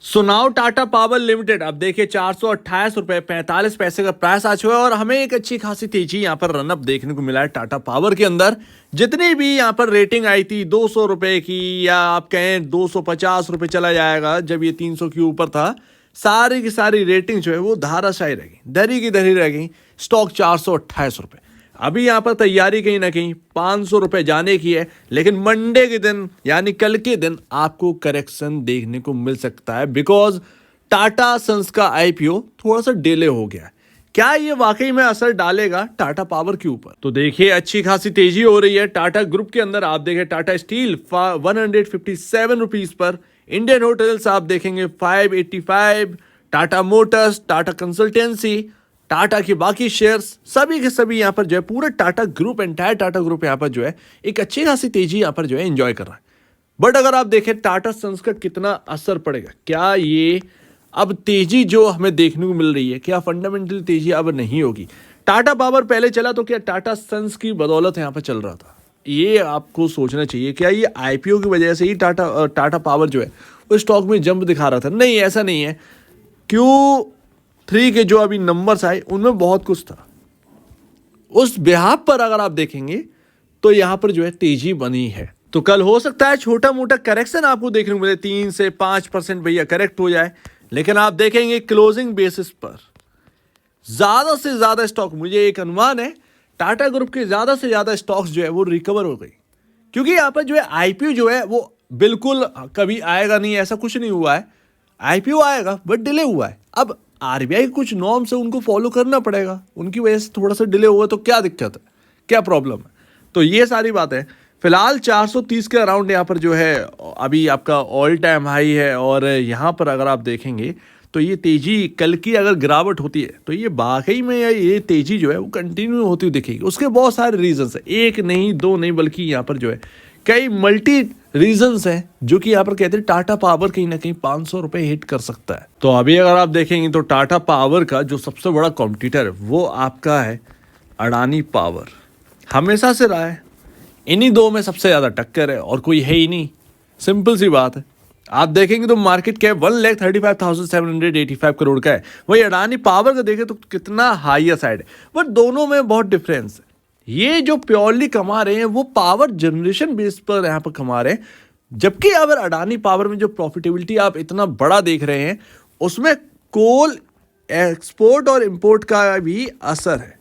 सुनाओ Tata power limited अब देखिए 428 रुपए 45 पैसे का प्राइस आ चुका है और हमें एक अच्छी खासी तेजी यहाँ पर रनअप देखने को मिला है टाटा पावर के अंदर। जितनी भी यहाँ पर रेटिंग आई थी 200 रुपए की या आप कहें 250 रुपए चला जाएगा जब ये 300 के ऊपर था, सारी की सारी रेटिंग जो है वो धाराशायी रह गई, धरी की धरी रह गई। स्टॉक 428 रुपए। अभी यहाँ पर तैयारी कहीं ना कहीं 500 रुपए जाने की है, लेकिन मंडे के दिन यानी कल के दिन आपको करेक्शन देखने को मिल सकता है बिकॉज टाटा सन्स का आईपीओ थोड़ा सा डिले हो गया है। क्या ये वाकई में असर डालेगा टाटा पावर के ऊपर? तो देखिए अच्छी खासी तेजी हो रही है टाटा ग्रुप के अंदर। आप देखें Tata steel 157 rupees per, Indian hotels आप देखेंगे 585, टाटा मोटर्स, टाटा कंसल्टेंसी, टाटा के बाकी शेयर्स सभी के सभी यहाँ पर जो है पूरा Tata group, entire Tata group यहाँ पर जो है एक अच्छी खासी तेजी यहाँ पर जो है एंजॉय कर रहा है। बट अगर आप देखें टाटा सन्स का कितना असर पड़ेगा, क्या ये अब तेजी जो हमें देखने को मिल रही है क्या फंडामेंटल तेजी अब नहीं होगी? टाटा पावर पहले चला तो क्या टाटा सन्स की बदौलत यहाँ पर चल रहा था? ये आपको सोचना चाहिए। क्या ये आईपीओ की वजह से ही टाटा पावर जो है वो स्टॉक में जंप दिखा रहा था? नहीं, ऐसा नहीं है। Q3 के जो अभी नंबर्स आए उनमें बहुत कुछ था। उस बिहाफ पर अगर आप देखेंगे तो यहां पर जो है तेजी बनी है। तो कल हो सकता है छोटा मोटा करेक्शन आपको देखने को मिले, 3 से 5% भैया करेक्ट हो जाए, लेकिन आप देखेंगे क्लोजिंग बेसिस पर ज्यादा से ज्यादा स्टॉक, मुझे एक अनुमान है टाटा ग्रुप के ज्यादा से ज्यादा स्टॉक्स जो है वो रिकवर हो गई। क्योंकि यहाँ पर जो है आईपीओ जो है वो बिल्कुल कभी आएगा नहीं, ऐसा कुछ नहीं हुआ है। आईपीओ आएगा बट डिले हुआ है। अब आरबीआई के कुछ नॉर्म्स है उनको फॉलो करना पड़ेगा, उनकी वजह से थोड़ा सा डिले हुआ तो क्या दिक्कत है, क्या प्रॉब्लम है? तो ये सारी बातें फिलहाल 430 के अराउंड यहाँ पर जो है अभी आपका ऑल टाइम हाई है। और यहाँ पर अगर आप देखेंगे तो ये तेजी कल की अगर गिरावट होती है तो ये वाकई में ये तेजी जो है वो कंटिन्यू होती हुई दिखेगी। उसके बहुत सारे रीजंस है, एक नहीं दो नहीं बल्कि यहाँ पर जो है कई मल्टी रीजंस हैं जो कि यहाँ पर कहते हैं टाटा पावर कहीं ना कहीं 500 रुपए हिट कर सकता है। तो अभी अगर आप देखेंगे तो टाटा पावर का जो सबसे बड़ा कॉम्पिटिटर है वो आपका है अडानी पावर। हमेशा से रहा है, इन्हीं दो में सबसे ज्यादा टक्कर है और कोई है ही नहीं। सिंपल सी बात है। आप देखेंगे तो मार्केट कैप 1,35,785 करोड़ का है, वही अडानी पावर का देखें तो कितना हाइयर साइड है। बट दोनों में बहुत डिफरेंस है। ये जो प्योरली कमा रहे हैं वो पावर जनरेशन बेस पर यहाँ पर कमा रहे हैं, जबकि अगर अडानी पावर में जो प्रॉफिटेबिलिटी आप इतना बड़ा देख रहे हैं उसमें कोल एक्सपोर्ट और इंपोर्ट का भी असर है।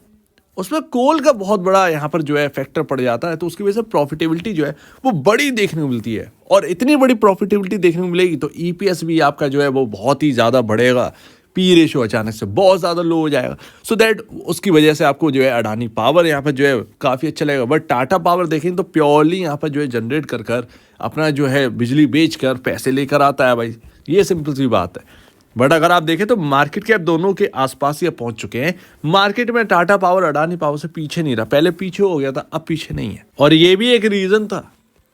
उसमें कोल का बहुत बड़ा यहाँ पर जो है फैक्टर पड़ जाता है, तो उसकी वजह से प्रॉफिटेबिलिटी जो है वो बड़ी देखने को मिलती है। और इतनी बड़ी प्रॉफिटेबिलिटी देखने को मिलेगी तो ईपीएस भी आपका जो है वो बहुत ही ज़्यादा बढ़ेगा। पी रेशो अचानक से बहुत ज़्यादा लो हो जाएगा, सो दैट उसकी वजह से आपको जो है अडानी पावर यहाँ पर जो है काफ़ी अच्छा लगेगा। बट टाटा पावर देखें तो प्योरली यहाँ पर जो है जनरेट कर कर अपना जो है बिजली बेच कर पैसे लेकर आता है भाई, ये सिंपल सी बात है। बट अगर आप देखें तो मार्केट कैप दोनों के आसपास ही पहुंच चुके हैं। मार्केट में टाटा पावर अडानी पावर से पीछे नहीं रहा, पहले पीछे हो गया था अब पीछे नहीं है। और ये भी एक रीज़न था,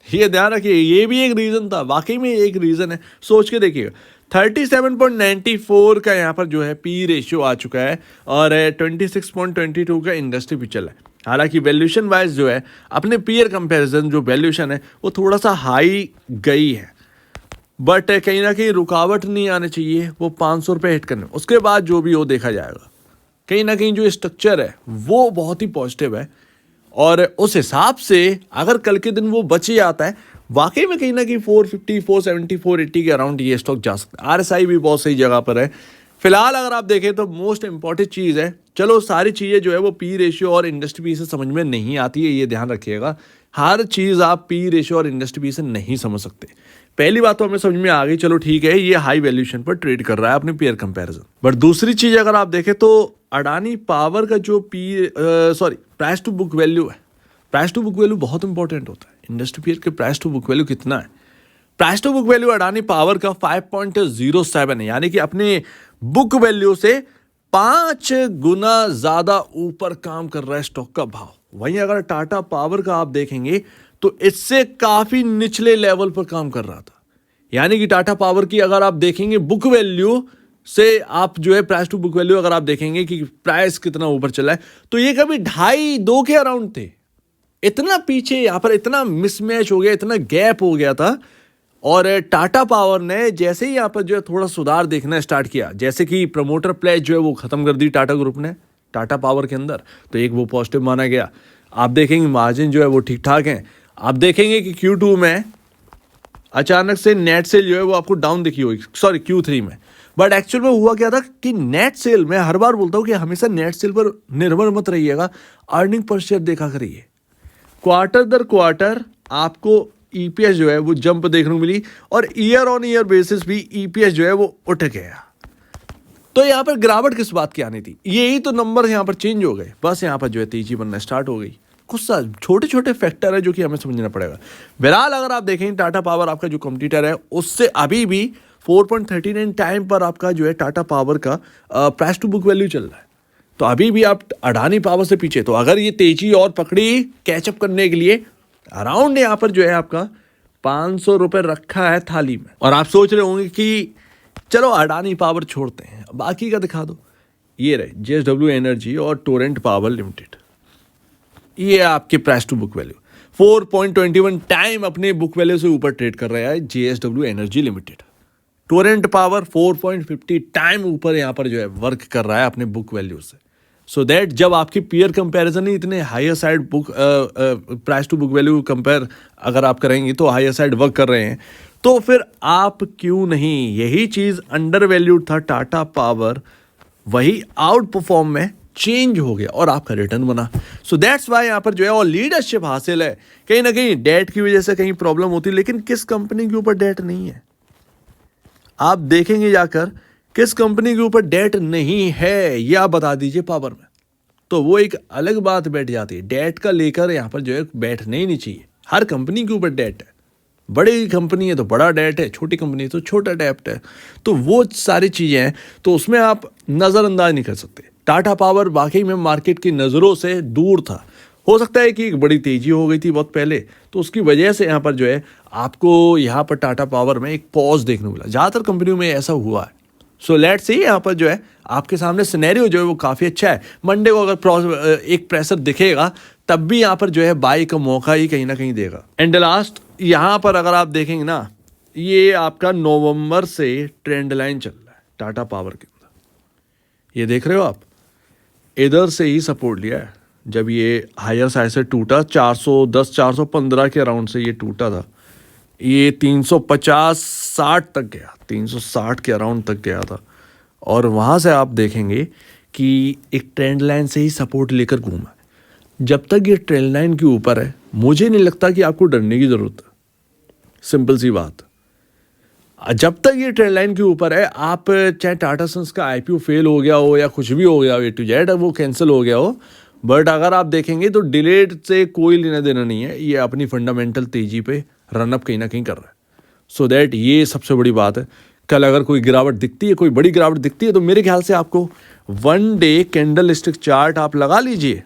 ये ध्यान रखिए, ये भी एक रीज़न था, वाकई में एक रीज़न है। सोच के देखिएगा 37.94 का यहाँ पर जो है पी रेशियो आ चुका है और 26.22 का इंडस्ट्री पिचल है। हालांकि वैल्यूएशन वाइज जो है अपने पीयर कंपैरिजन जो वैल्यूएशन है वो थोड़ा सा हाई गई है, बट कहीं ना कहीं रुकावट नहीं आनी चाहिए वो 500 रुपये हिट करने। उसके बाद जो भी हो देखा जाएगा। कहीं ना कहीं जो स्ट्रक्चर है वो बहुत ही पॉजिटिव है और उस हिसाब से अगर कल के दिन वो बच ही आता है वाकई में कहीं ना कहीं 450, 470, 480 के अराउंड ये स्टॉक जा सकता है। आरएसआई भी बहुत सही जगह पर है। फिलहाल अगर आप देखें तो मोस्ट इंपॉर्टेंट चीज़ है, चलो सारी चीज़ें जो है वो पी रेशियो और इंडस्ट्री पी से समझ में नहीं आती है, ये ध्यान रखिएगा। हर चीज़ आप पी रेशियो और इंडस्ट्री पी से नहीं समझ सकते। पहली बात तो हमें समझ में आ गई, चलो ठीक है ये हाई वैल्यूएशन पर ट्रेड कर रहा है अपने पीयर कंपैरिजन। बट दूसरी चीज़ अगर आप देखें तो अडानी पावर का जो प्राइस टू बुक वैल्यू है, प्राइस टू बुक वैल्यू बहुत इंपॉर्टेंट होता है। इंडस्ट्री पीयर के प्राइस टू बुक वैल्यू कितना है? Price to book value Adani power का 5.07 है, यानी कि अपने बुक वैल्यू से 5 गुना ज्यादा ऊपर काम कर रहा है स्टॉक का भाव। वहीं अगर टाटा पावर का आप देखेंगे तो इससे काफी निचले लेवल पर काम कर रहा था। यानी कि टाटा पावर की अगर आप देखेंगे बुक वैल्यू से आप जो है प्राइस टू बुक वैल्यू अगर आप देखेंगे कि प्राइस कितना ऊपर चला है तो ये कभी 2.5-2 के अराउंड थे। इतना पीछे यहाँ पर इतना मिसमैच हो गया, इतना गैप हो गया था और टाटा पावर ने जैसे ही यहाँ पर जो है थोड़ा सुधार देखना स्टार्ट किया, जैसे कि प्रमोटर प्लेज जो है वो खत्म कर दी टाटा ग्रुप ने टाटा पावर के अंदर, तो एक वो पॉजिटिव माना गया। आप देखेंगे मार्जिन जो है वो ठीक ठाक हैं। आप देखेंगे कि Q2 में अचानक से नेट सेल जो है वो आपको डाउन दिखी होगी, सॉरी Q3 में, बट एक्चुअल में हुआ क्या था कि नेट सेल, मैं हर बार बोलता हूँ कि हमेशा नेट सेल पर निर्भर मत रहिएगा, अर्निंग पर शेयर देखा करिए। क्वार्टर दर क्वार्टर आपको EPS जो है वो जंप देखने को मिली और ईयर ऑन ईयर बेसिस भी EPS जो है वो उठ गया। तो यहाँ पर गिरावट किस बात की आनी थी, यही तो नंबर यहाँ पर चेंज हो गए, बस यहाँ पर जो है तेजी बनना स्टार्ट हो गई। कुछ सा छोटे छोटे फैक्टर है जो कि हमें समझना पड़ेगा। बहरहाल अगर आप देखें टाटा पावर आपका जो कॉम्पिटिटर है उससे अभी भी 4.39 टाइम पर आपका जो है टाटा पावर का प्राइस टू बुक वैल्यू चल रहा है, तो अभी भी आप अडानी पावर से पीछे। तो अगर ये तेजी और पकड़ी कैचअप करने के लिए अराउंड यहाँ पर जो है आपका 500 रुपये रखा है थाली में, और आप सोच रहे होंगे कि चलो अडानी पावर छोड़ते हैं, बाकी का दिखा दो। ये रहे JSW एनर्जी और टोरेंट पावर लिमिटेड, ये आपके price to book value 4.21 time अपने बुक वैल्यू से ऊपर ट्रेड कर रहा है JSW energy limited. Torrent power 4.50 time ऊपर यहाँ पर जो है वर्क कर रहा है अपने बुक वैल्यू से। सो दैट जब आपकी पीयर कंपैरिजन ही इतने higher side book price to book value compare अगर आप करेंगे तो हायर साइड वर्क कर रहे हैं, तो फिर आप क्यों नहीं, यही चीज़ अंडर वैल्यूड था टाटा पावर, वही आउट परफॉर्म में चेंज हो गया और आपका रिटर्न बना। सो दैट्स वाई यहाँ पर जो है और लीडरशिप हासिल है। कहीं ना कहीं डेट की वजह से कहीं प्रॉब्लम होती है, लेकिन किस कंपनी के ऊपर डेट नहीं है आप देखेंगे जाकर, किस कंपनी के ऊपर डेट नहीं है ये आप बता दीजिए पावर में, तो वो एक अलग बात बैठ जाती है। डेट का लेकर यहाँ पर जो है बैठना ही नहीं चाहिए। हर कंपनी के ऊपर डेट है, बड़ी कंपनी है तो बड़ा डेट है, छोटी कंपनी है तो छोटा डेट है, तो वो सारी चीज़ें हैं, तो उसमें आप नज़रअंदाज नहीं कर सकते। टाटा पावर वाकई में मार्केट की नज़रों से दूर था। हो सकता है कि एक बड़ी तेज़ी हो गई थी बहुत पहले, तो उसकी वजह से यहाँ पर जो है आपको यहाँ पर टाटा पावर में एक पॉज देखने को मिला। ज़्यादातर कंपनियों में ऐसा हुआ है। सो लेट्स सी यहाँ पर जो है आपके सामने सिनेरियो जो है वो काफ़ी अच्छा है। मंडे को अगर एक प्रेशर दिखेगा तब भी यहाँ पर जो है बाई का मौका ही कहीं ना कहीं देगा। एंड लास्ट यहाँ पर अगर आप देखेंगे ना, ये आपका नवंबर से ट्रेंड लाइन चल रहा है टाटा पावर के अंदर, ये देख रहे हो आप, इधर से ही सपोर्ट लिया है। जब ये हायर साइड से टूटा 410 415 के अराउंड से ये टूटा था, ये 350-60 तक गया, 360 के अराउंड तक गया था, और वहाँ से आप देखेंगे कि एक ट्रेंड लाइन से ही सपोर्ट लेकर घूमा। जब तक ये ट्रेंड लाइन के ऊपर है मुझे नहीं लगता कि आपको डरने की ज़रूरत है, सिंपल सी बात। जब तक ये ट्रेंड लाइन के ऊपर है, आप चाहे टाटा सन्स का IPO फेल हो गया हो या कुछ भी हो गया हो, A to Z वो कैंसिल हो गया हो, बट अगर आप देखेंगे तो डिलेड से कोई लेना देना नहीं है, ये अपनी फंडामेंटल तेजी पे रनअप कहीं ना कहीं कर रहा है। सो दैट ये सबसे बड़ी बात है। कल अगर कोई गिरावट दिखती है, कोई बड़ी गिरावट दिखती है, तो मेरे ख्याल से आपको 1 डे कैंडल स्टिक चार्ट आप लगा लीजिए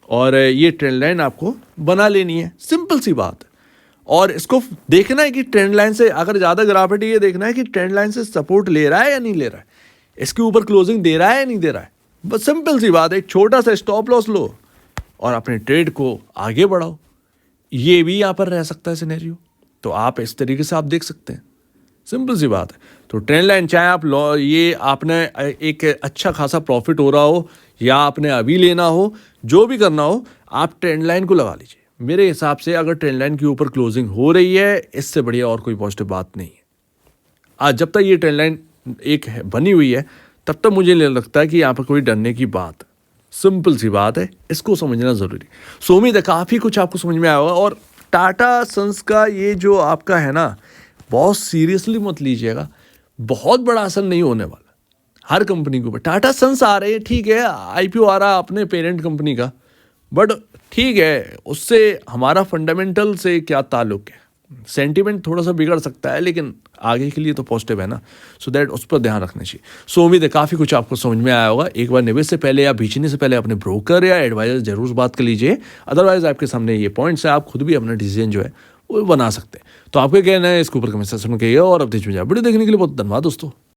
और ये ट्रेंड लाइन आपको बना लेनी है, सिंपल सी बात है। और इसको देखना है कि ट्रेंड लाइन से अगर ज़्यादा गिरावट है, ये देखना है कि ट्रेंड लाइन से सपोर्ट ले रहा है या नहीं ले रहा है, इसके ऊपर क्लोजिंग दे रहा है या नहीं दे रहा है, बस सिंपल सी बात है। एक छोटा सा स्टॉप लॉस लो और अपने ट्रेड को आगे बढ़ाओ, ये भी यहाँ पर रह सकता है सिनेरियो। तो आप इस तरीके से आप देख सकते हैं, सिंपल सी बात है। तो ट्रेंड लाइन चाहे आप ये आपने एक अच्छा खासा प्रॉफिट हो रहा हो या आपने अभी लेना हो, जो भी करना हो, आप ट्रेंड लाइन को लगा लीजिए। मेरे हिसाब से अगर ट्रेंड लाइन के ऊपर क्लोजिंग हो रही है, इससे बढ़िया और कोई पॉजिटिव बात नहीं है। आज जब तक ये ट्रेंड लाइन एक बनी हुई है तब तक मुझे नहीं लगता है कि यहाँ पर कोई डरने की बात, सिंपल सी बात है, इसको समझना ज़रूरी। सो उम्मीद है काफ़ी कुछ आपको समझ में आया होगा। और टाटा सन्स का ये जो आपका है ना, बहुत सीरियसली मत लीजिएगा, बहुत बड़ा असर नहीं होने वाला हर कंपनी के ऊपर। टाटा सन्स आ रहे हैं, ठीक है, IPO आ रहा अपने पेरेंट कंपनी का, बट ठीक है, उससे हमारा फंडामेंटल से क्या ताल्लुक है। सेंटीमेंट थोड़ा सा बिगड़ सकता है, लेकिन आगे के लिए तो पॉजिटिव है ना, सो दैट उस पर ध्यान रखना चाहिए। सो उम्मीद है काफ़ी कुछ आपको समझ में आया होगा। एक बार निवेश से पहले या बेचने से पहले अपने ब्रोकर या एडवाइजर जरूर बात कर लीजिए, अदरवाइज आपके सामने ये पॉइंट्स है, आप खुद भी अपना डिसीजन जो है वो बना सकते हैं। तो आपके कहना है इसके ऊपर कमेंट सेक्शन में कहिए, और अब वीडियो देखने के लिए बहुत धन्यवाद दोस्तों।